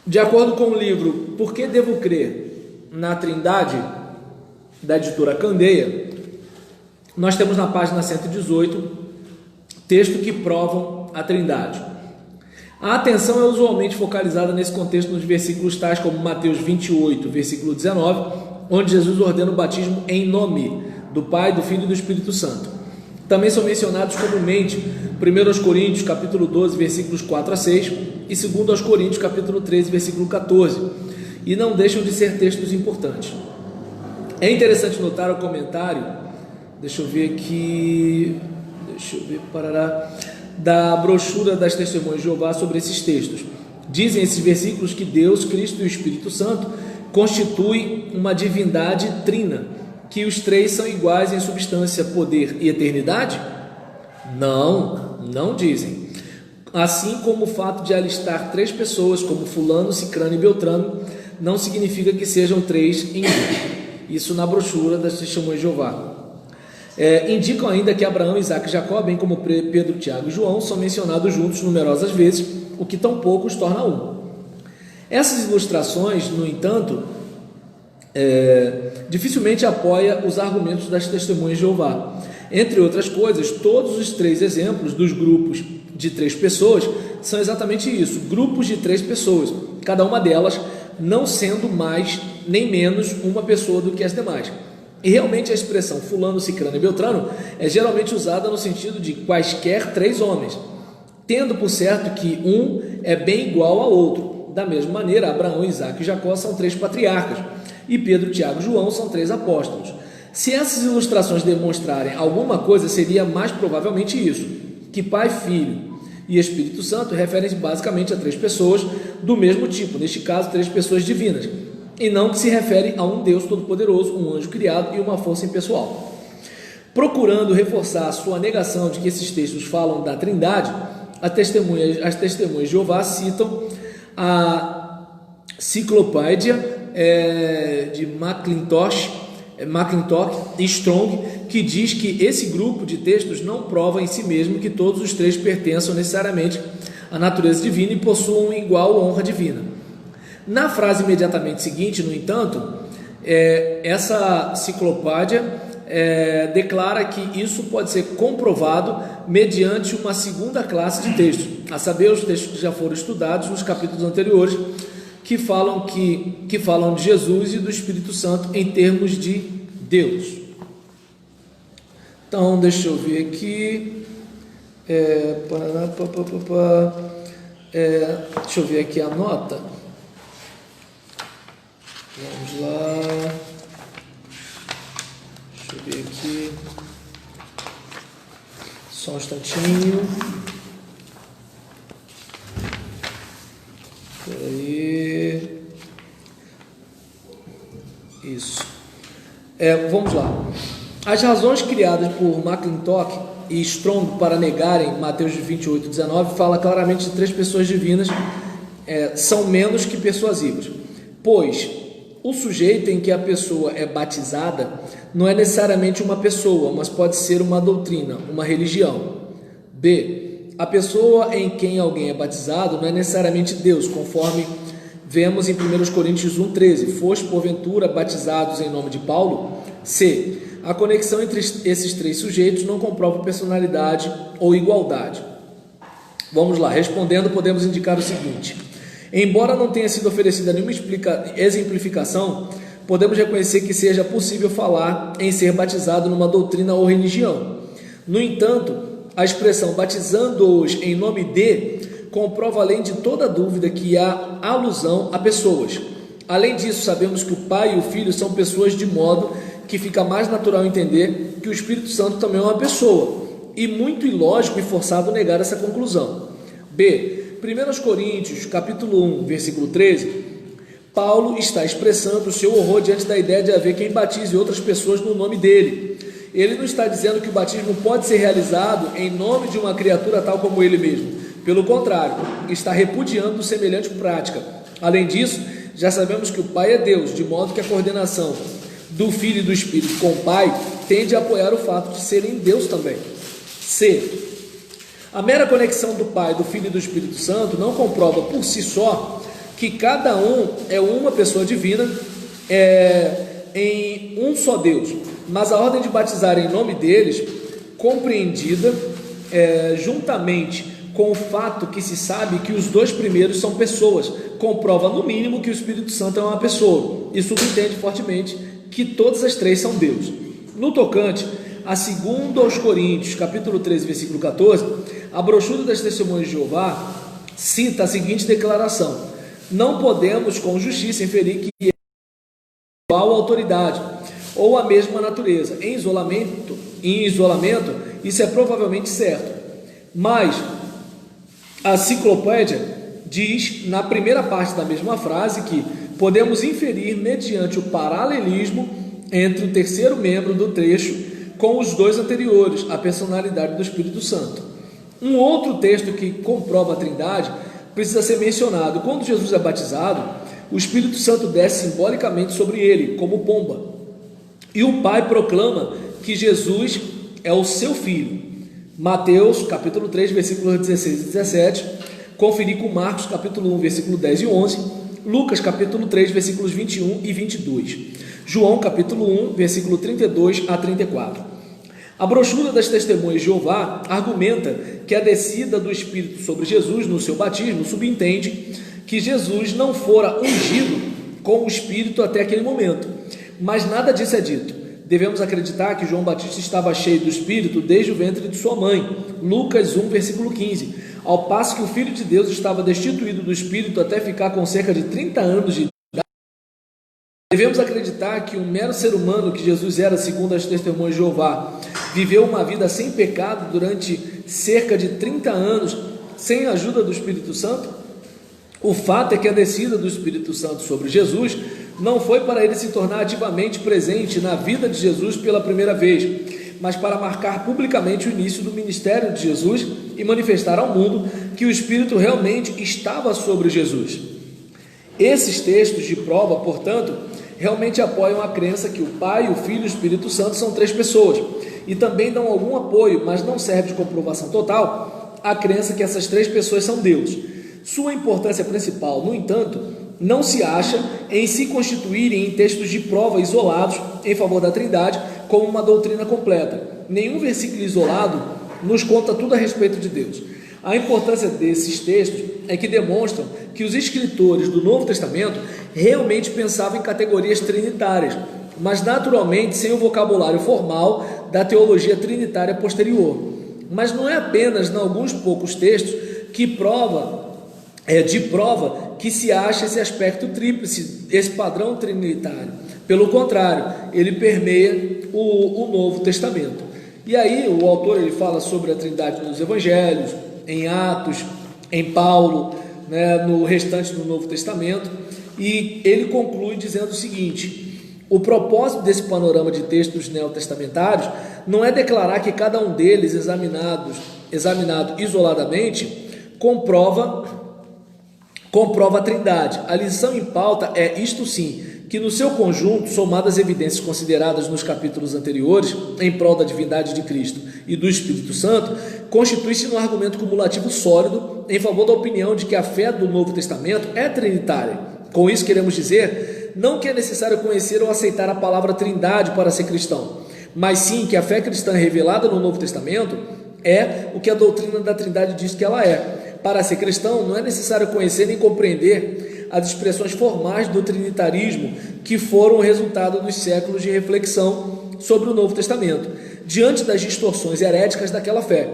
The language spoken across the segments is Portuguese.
De acordo com o livro Por que Devo Crer na Trindade, da editora Candeia, nós temos na página 118 textos que provam a Trindade. A atenção é usualmente focalizada nesse contexto nos versículos tais como Mateus 28, versículo 19, onde Jesus ordena o batismo em nome do Pai, do Filho e do Espírito Santo. Também são mencionados comumente 1 Coríntios capítulo 12, versículos 4 a 6 e 2 Coríntios capítulo 13, versículo 14, e não deixam de ser textos importantes. É interessante notar o comentário, da brochura das Testemunhas de Jeová sobre esses textos. Dizem esses versículos que Deus, Cristo e o Espírito Santo constituem uma divindade trina, que os três são iguais em substância, poder e eternidade? Não dizem. Assim como o fato de alistar três pessoas, como fulano, cicrano e beltrano, não significa que sejam três em um. Isso na brochura das Testemunhas de Jeová. Indicam ainda que Abraão, Isaac e Jacó, bem como Pedro, Tiago e João, são mencionados juntos numerosas vezes, o que tampouco os torna um. Essas ilustrações, no entanto, dificilmente apoia os argumentos das Testemunhas de Jeová. Entre outras coisas, todos os três exemplos dos grupos de três pessoas são exatamente isso, grupos de três pessoas, cada uma delas não sendo mais nem menos uma pessoa do que as demais. E realmente a expressão fulano, cicrano e beltrano é geralmente usada no sentido de quaisquer três homens, tendo por certo que um é bem igual ao outro. Da mesma maneira, Abraão, Isaac e Jacó são três patriarcas, e Pedro, Tiago e João são três apóstolos. Se essas ilustrações demonstrarem alguma coisa, seria mais provavelmente isso, que Pai, Filho e Espírito Santo referem-se basicamente a três pessoas do mesmo tipo, neste caso, três pessoas divinas, e não que se refere a um Deus Todo-Poderoso, um anjo criado e uma força impessoal. Procurando reforçar a sua negação de que esses textos falam da Trindade, as Testemunhas de Jeová citam a Enciclopédia de McIntosh e Strong, que diz que esse grupo de textos não prova em si mesmo que todos os três pertençam necessariamente à natureza divina e possuam igual honra divina. Na frase imediatamente seguinte, no entanto, essa enciclopédia declara que isso pode ser comprovado mediante uma segunda classe de textos, a saber, os textos que já foram estudados nos capítulos anteriores, que falam de Jesus e do Espírito Santo em termos de Deus. Então, deixa eu ver aqui. Deixa eu ver aqui a nota. Vamos lá. Deixa eu ver aqui. Só um instantinho. Peraí. Isso. Vamos lá. As razões criadas por McIntosh e Strong para negarem Mateus 28, 19 fala claramente de três pessoas divinas são menos que persuasivas, pois o sujeito em que a pessoa é batizada não é necessariamente uma pessoa, mas pode ser uma doutrina, uma religião. B. A pessoa em quem alguém é batizado não é necessariamente Deus, conforme vemos em 1 Coríntios 1,13. Foste, porventura, batizados em nome de Paulo? C. A conexão entre esses três sujeitos não comprova personalidade ou igualdade. Vamos lá, respondendo, podemos indicar o seguinte: embora não tenha sido oferecida nenhuma exemplificação, podemos reconhecer que seja possível falar em ser batizado numa doutrina ou religião. No entanto, a expressão batizando-os em nome de comprova além de toda dúvida que há alusão a pessoas. Além disso, sabemos que o Pai e o Filho são pessoas, de modo que fica mais natural entender que o Espírito Santo também é uma pessoa, e muito ilógico e forçado negar essa conclusão. B. 1 Coríntios, capítulo 1, versículo 13, Paulo está expressando o seu horror diante da ideia de haver quem batize outras pessoas no nome dele. Ele não está dizendo que o batismo pode ser realizado em nome de uma criatura tal como ele mesmo. Pelo contrário, está repudiando semelhante prática. Além disso, já sabemos que o Pai é Deus, de modo que a coordenação do Filho e do Espírito com o Pai tende a apoiar o fato de serem Deus também. C. A mera conexão do Pai, do Filho e do Espírito Santo não comprova por si só que cada um é uma pessoa divina, em um só Deus, mas a ordem de batizar em nome deles, compreendida juntamente com o fato que se sabe que os dois primeiros são pessoas, comprova no mínimo que o Espírito Santo é uma pessoa, e subentende fortemente que todas as três são Deus. No tocante a 2 Coríntios, capítulo 13, versículo 14, a brochura das Testemunhas de Jeová cita a seguinte declaração: não podemos com justiça inferir que é igual autoridade ou a mesma natureza. Em isolamento, isso é provavelmente certo, mas a enciclopédia diz na primeira parte da mesma frase que podemos inferir mediante o paralelismo entre o terceiro membro do trecho com os dois anteriores, a personalidade do Espírito Santo. Um outro texto que comprova a Trindade precisa ser mencionado. Quando Jesus é batizado, o Espírito Santo desce simbolicamente sobre ele, como pomba, e o Pai proclama que Jesus é o seu Filho. Mateus, capítulo 3, versículos 16 e 17, conferir com Marcos, capítulo 1, versículo 10 e 11, Lucas, capítulo 3, versículos 21 e 22, João, capítulo 1, versículo 32 a 34. A brochura das Testemunhas de Jeová argumenta que a descida do Espírito sobre Jesus no seu batismo subentende que Jesus não fora ungido com o Espírito até aquele momento, mas nada disso é dito. Devemos acreditar que João Batista estava cheio do Espírito desde o ventre de sua mãe, Lucas 1, versículo 15, ao passo que o Filho de Deus estava destituído do Espírito até ficar com cerca de 30 anos de idade. Devemos acreditar que um mero ser humano que Jesus era, segundo as Testemunhas de Jeová, viveu uma vida sem pecado durante cerca de 30 anos, sem a ajuda do Espírito Santo? O fato é que a descida do Espírito Santo sobre Jesus não foi para ele se tornar ativamente presente na vida de Jesus pela primeira vez, mas para marcar publicamente o início do ministério de Jesus e manifestar ao mundo que o Espírito realmente estava sobre Jesus. Esses textos de prova, portanto, realmente apoiam a crença que o Pai, o Filho e o Espírito Santo são três pessoas, e também dão algum apoio, mas não serve de comprovação total, à crença que essas três pessoas são Deus. Sua importância principal, no entanto, não se acha em se constituírem em textos de prova isolados em favor da Trindade como uma doutrina completa. Nenhum versículo isolado nos conta tudo a respeito de Deus. A importância desses textos é que demonstram que os escritores do Novo Testamento realmente pensavam em categorias trinitárias, mas naturalmente sem o vocabulário formal da teologia trinitária posterior. Mas não é apenas em alguns poucos textos que prova que se acha esse aspecto tríplice, esse padrão trinitário. Pelo contrário, ele permeia o Novo Testamento. E aí o autor ele fala sobre a Trindade nos Evangelhos, em Atos, em Paulo, no restante do Novo Testamento, e ele conclui dizendo o seguinte: o propósito desse panorama de textos neotestamentários não é declarar que cada um deles, examinado isoladamente, comprova a Trindade. A lição em pauta é isto sim, que no seu conjunto, somadas as evidências consideradas nos capítulos anteriores, em prol da divindade de Cristo e do Espírito Santo, constitui-se um argumento cumulativo sólido em favor da opinião de que a fé do Novo Testamento é trinitária. Com isso queremos dizer, não que é necessário conhecer ou aceitar a palavra Trindade para ser cristão, mas sim que a fé cristã revelada no Novo Testamento é o que a doutrina da Trindade diz que ela é. Para ser cristão, não é necessário conhecer nem compreender as expressões formais do trinitarismo que foram o resultado dos séculos de reflexão sobre o Novo Testamento, diante das distorções heréticas daquela fé.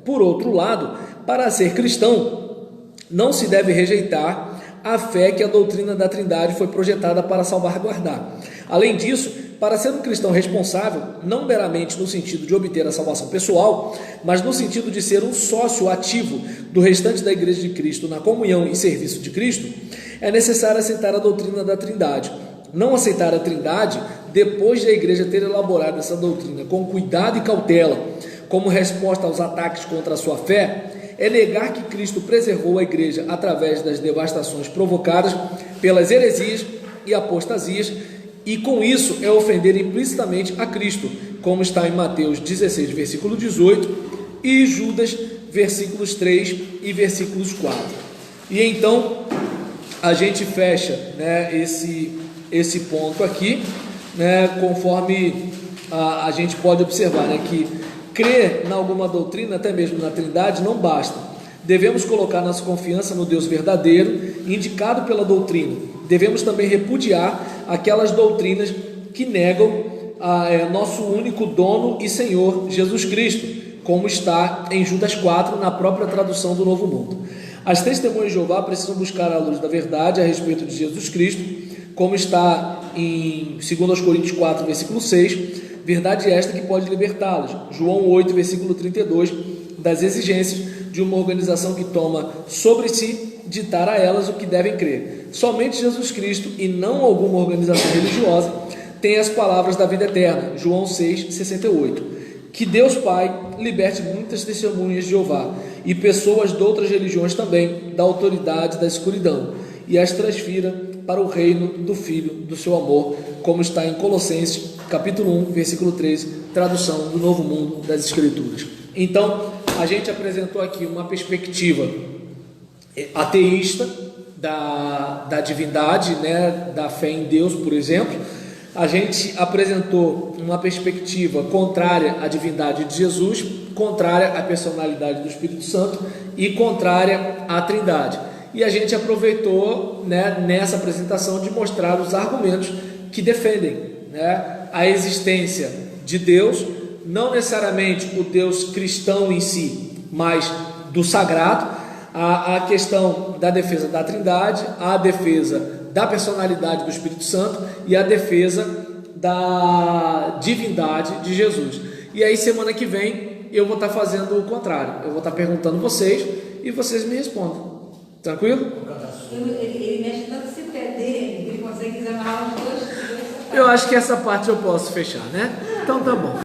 Por outro lado, para ser cristão, não se deve rejeitar a fé que a doutrina da Trindade foi projetada para salvaguardar. Além disso, para ser um cristão responsável, não meramente no sentido de obter a salvação pessoal, mas no sentido de ser um sócio ativo do restante da Igreja de Cristo na comunhão e serviço de Cristo, é necessário aceitar a doutrina da Trindade. Não aceitar a Trindade, depois de a Igreja ter elaborado essa doutrina com cuidado e cautela, como resposta aos ataques contra a sua fé, é negar que Cristo preservou a Igreja através das devastações provocadas pelas heresias e apostasias, e com isso é ofender implicitamente a Cristo, como está em Mateus 16, versículo 18, e Judas, versículos 3 e versículos 4. E então, a gente fecha, né, esse ponto aqui, né, conforme a gente pode observar, né, que crer em alguma doutrina, até mesmo na Trindade, não basta. Devemos colocar nossa confiança no Deus verdadeiro, indicado pela doutrina. Devemos também repudiar aquelas doutrinas que negam nosso único dono e Senhor, Jesus Cristo, como está em Judas 4, na própria tradução do Novo Mundo. As testemunhas de Jeová precisam buscar a luz da verdade a respeito de Jesus Cristo, como está em 2 Coríntios 4, versículo 6, verdade esta que pode libertá-los. João 8, versículo 32, das exigências de uma organização que toma sobre si ditar a elas o que devem crer. Somente Jesus Cristo e não alguma organização religiosa tem as palavras da vida eterna. João 6, 68. Que Deus Pai liberte muitas testemunhas de Jeová e pessoas de outras religiões também da autoridade da escuridão e as transfira para o reino do Filho do seu amor, como está em Colossenses capítulo 1, versículo 13, tradução do Novo Mundo das Escrituras. Então, a gente apresentou aqui uma perspectiva ateísta da divindade, né, da fé em Deus, por exemplo. A gente apresentou uma perspectiva contrária à divindade de Jesus, contrária à personalidade do Espírito Santo e contrária à Trindade. E a gente aproveitou, né, nessa apresentação de mostrar os argumentos que defendem, né, a existência de Deus, não necessariamente o Deus cristão em si, mas do sagrado, a questão da defesa da Trindade, a defesa da personalidade do Espírito Santo e a defesa da divindade de Jesus. E aí semana que vem eu vou estar fazendo o contrário, eu vou estar perguntando vocês e vocês me respondem. Tranquilo? Ele mexe tanto esse pé dele, ele consegue desamarrar os dois. Eu acho que essa parte eu posso fechar, né? Então tá bom.